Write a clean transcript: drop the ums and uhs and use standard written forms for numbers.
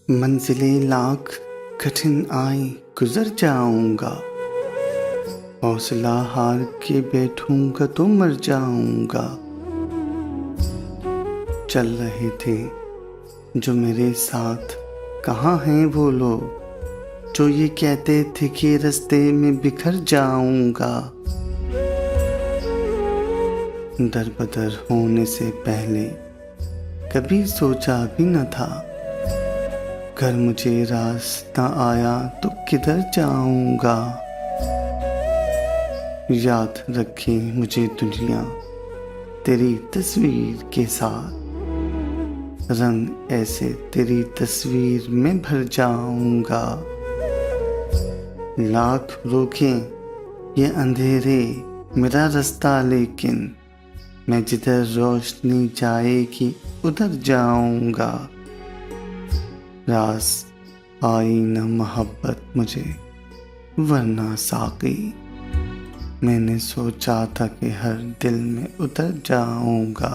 मंजिलें लाख कठिन आई गुजर जाऊंगा, हौसला हार के बैठूंगा तो मर जाऊंगा। चल रहे थे जो मेरे साथ, कहाँ हैं वो लोग जो ये कहते थे कि रास्ते में बिखर जाऊंगा। दर बदर होने से पहले कभी सोचा भी न था, घर मुझे रास्ता आया तो किधर जाऊंगा। याद रखे मुझे दुनिया तेरी तस्वीर के साथ, रंग ऐसे तेरी तस्वीर में भर जाऊंगा। लाख रोकें ये अंधेरे मेरा रास्ता, लेकिन मैं जिधर रोशनी जाएगी उधर जाऊंगा। रास आई न मोहब्बत मुझे वरना साकी, मैंने सोचा था कि हर दिल में उतर जाऊंगा।